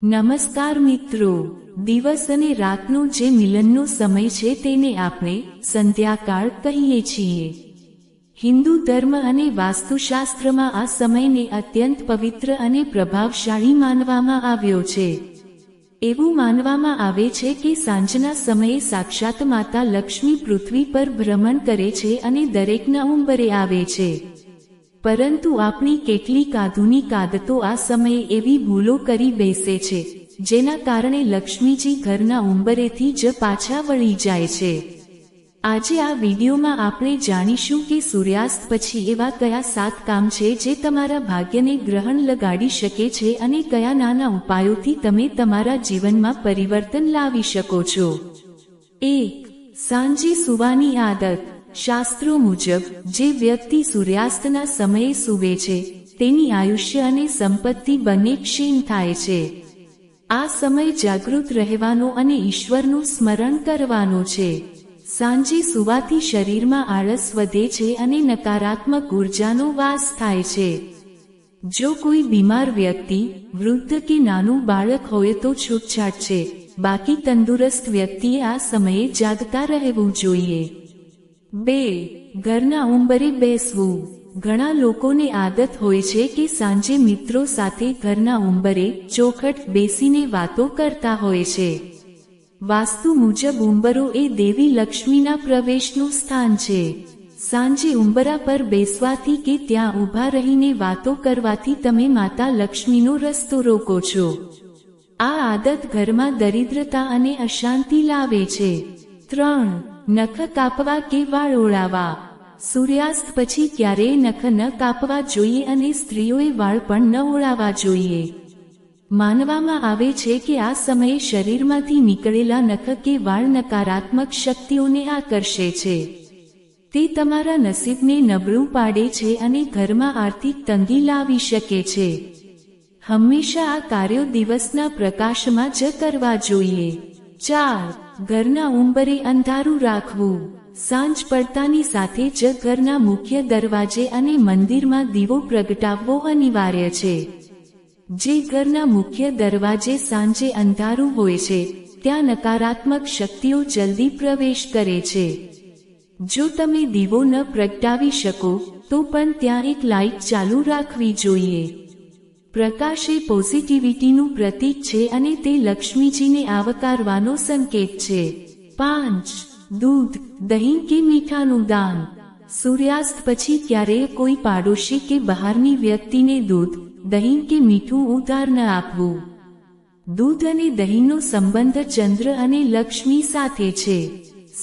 નમસ્કાર મિત્રો, દિવસ અને રાતનો જે મિલનનો સમય છે તેને આપણે સંધ્યાકાળ કહીએ છીએ. હિન્દુ ધર્મ અને વાસ્તુશાસ્ત્રમાં આ સમયને અત્યંત પવિત્ર અને પ્રભાવશાળી માનવામાં આવ્યો છે. એવું માનવામાં આવે છે કે સાંજના સમયે સાક્ષાત માતા લક્ષ્મી પૃથ્વી પર ભ્રમણ કરે છે અને દરેકના ઉંબરે આવે છે. પરંતુ આપણી કેટલીક આધુનિક આદતો આ સમયે એવી ભૂલો કરી બેસે છે, જેના કારણે લક્ષ્મીજી ઘરના ઉંબરેથી જ પાછા વળી જાય છે. આજે આ વિડીયોમાં આપણે જાણીશું કે સૂર્યાસ્ત પછી એવા કયા 7 કામ છે જે તમારા ભાગ્યને ગ્રહણ લગાડી શકે છે અને કયા નાના ઉપાયોથી તમે તમારા જીવનમાં પરિવર્તન લાવી શકો છો. 1. સાંજે સૂવાની આદત. શાસ્ત્રો મુજબ જે વ્યક્તિ સૂર્યાસ્તના સમયે સૂવે છે તેની આયુષ્ય અને સંપત્તિ બંને ક્ષીણ થાય છે. આ સમય જાગૃત રહેવાનો અને ઈશ્વરનું સ્મરણ કરવાનો છે. સાંજે સૂવાથી શરીરમાં આળસ વધે છે અને નકારાત્મક ઉર્જાનો વાસ થાય છે. જો કોઈ બીમાર વ્યક્તિ, વૃદ્ધ કે નાનું બાળક હોય તો છૂટછાટ છે, બાકી તંદુરસ્ત વ્યક્તિએ આ સમયે જાગતા રહેવું જોઈએ. 2. ઘરના ઉંબરે બેસવું. ઘણા લોકોને આદત હોય છે કે સાંજે મિત્રો સાથે ઘરના ઉંબરે ચોખટ બેસીને વાતો કરતા હોય છે. વાસ્તુ મુજબ ઉંબરો એ દેવી લક્ષ્મીના પ્રવેશનું સ્થાન છે. સાંજે ઉંબરા પર બેસવાથી કે ત્યાં ઊભા રહીને વાતો કરવાથી તમે માતા લક્ષ્મીનો રસ્તો રોકો છો. આ આદત ઘરમાં દરિદ્રતા અને અશાંતિ લાવે છે. 3. નખ કાપવા કે વાળ ઓળાવા. સૂર્યાસ્ત પછી ક્યારેય નખ ન કાપવા જોઈએ અને સ્ત્રીઓએ વાળ પણ ન ઓળાવા જોઈએ. માનવામાં આવે છે કે આ સમયે શરીરમાંથી નીકળેલા નખ કે વાળ નકારાત્મક શક્તિઓને આકર્ષે છે. તે તમારા નસીબને નબળું પાડે છે અને ઘરમાં આર્થિક તંગી લાવી શકે છે. હંમેશા આ કાર્યો દિવસના પ્રકાશમાં જ કરવા જોઈએ. 4. ઘરના ઉંબરે અંધારું રાખવું. સાંજ પડતાની સાથે જ ઘરના મુખ્ય દરવાજે અને મંદિરમાં દીવો પ્રગટાવવો અનિવાર્ય છે. જે ઘરના મુખ્ય દરવાજે સાંજે અંધારું હોય છે, ત્યાં નકારાત્મક શક્તિઓ જલ્દી પ્રવેશ કરે છે. જો તમે દીવો ન પ્રગટાવી શકો તો પણ ત્યાં એક લાઇટ ચાલુ રાખવી જોઈએ. પ્રકાશ એ પોઝિટિવિટીનું પ્રતીક છે અને તે લક્ષ્મીજીને આવકારવાનો સંકેત છે. 5. દૂધ, દહીં કે મીઠાનું દાન. સૂર્યાસ્ત પછી ક્યારેય કોઈ પાડોશી કે બહારની વ્યક્તિને દૂધ, દહીં કે મીઠું ઉધાર ન આપવું. દૂધ અને દહીંનો સંબંધ ચંદ્ર અને લક્ષ્મી સાથે છે.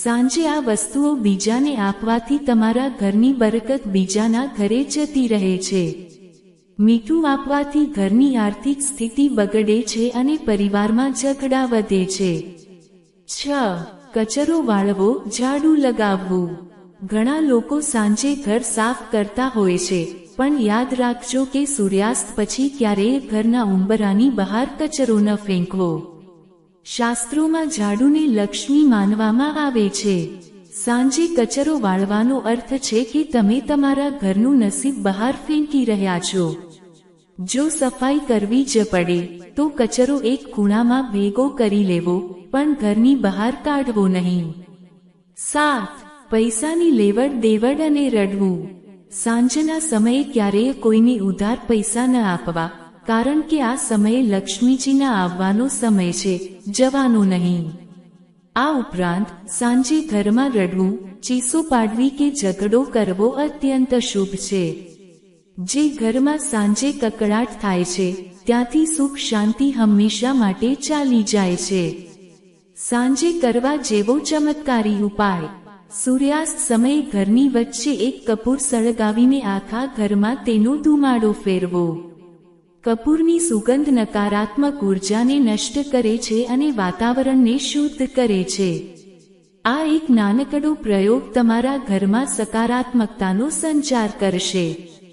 સાંજે આ વસ્તુઓ બીજાને આપવાથી તમારા ઘરની બરકત બીજાના ઘરે જતી રહે છે. મીઠું આપવાથી ઘરની આર્થિક સ્થિતિ બગડે છે અને પરિવારમાં ઝઘડા વધે છે. 6. કચરો વાળવો, ઝાડુ લગાવવું. ઘણા લોકો સાંજે ઘર સાફ કરતા હોય છે, પણ યાદ રાખજો કે સૂર્યાસ્ત પછી ક્યારેય ઘરના ઉંબરાની બહાર કચરો ન ફેંકવો. શાસ્ત્રોમાં ઝાડુને લક્ષ્મી માનવામાં આવે છે. સાંજે કચરો વાળવાનો અર્થ છે કે તમે તમારા ઘરનું નસીબ બહાર ફેંકી રહ્યા છો. જો સફાઈ કરવી જ પડે તો કચરો એક ખૂણામાં ભેગો કરી લેવો, પણ ઘરની બહાર કાઢવો નહીં. 7. પૈસાની લેવડ દેવડ અને રડવું. સાંજના સમયે ક્યારેય કોઈને ઉધાર પૈસા ન આપવા, કારણ કે આ સમયે લક્ષ્મીજીના આવવાનો સમય છે, જવાનો નહીં. આ ઉપરાંત સાંજે ઘરમાં રડવું, ચીસો પાડવી કે ઝઘડો કરવો અત્યંત શુભ છે. જે ઘરમાં સાંજે કકળાટ થાય છે, ત્યાંથી સુખ શાંતિ હંમેશા માટે ચાલી જાય છે. સાંજે કરવા જેવો ચમત્કારી ઉપાય. સૂર્યાસ્ત સમયે ઘરની વચ્ચે એક કપૂર સળગાવીને આખા ઘરમાં તેનો ધુમાડો ફેરવો. કપૂરની સુગંધ નકારાત્મક ઉર્જાને નષ્ટ કરે છે અને વાતાવરણને શુદ્ધ કરે છે. આ એક નાનકડો પ્રયોગ તમારા ઘરમાં સકારાત્મકતાનો સંચાર કરશે.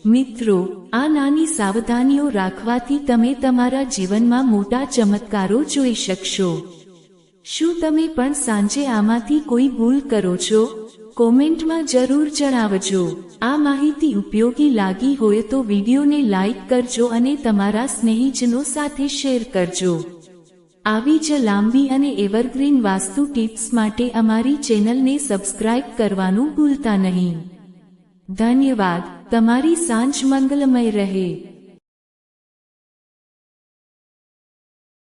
મિત્રો, આ નાની સાવધાનીઓ રાખવાથી તમે તમારા જીવનમાં મોટા ચમત્કારો જોઈ શકશો. શું તમે પણ સાંજે આમાંથી કોઈ ભૂલ કરો છો? કોમેન્ટમાં જરૂર જણાવજો। આ માહિતી ઉપયોગી લાગી હોય તો વિડીયોને લાઈક કરજો અને તમારા સ્નેહીજનો સાથે શેર કરજો। આવી જ લાંબી અને એવરગ્રીન વાસ્તુ ટિપ્સ માટે અમારી ચેનલને સબસ્ક્રાઇબ કરવાનું ભૂલતા નહીં। ધન્યવાદ। તમારી સાંજ મંગલમય રહે।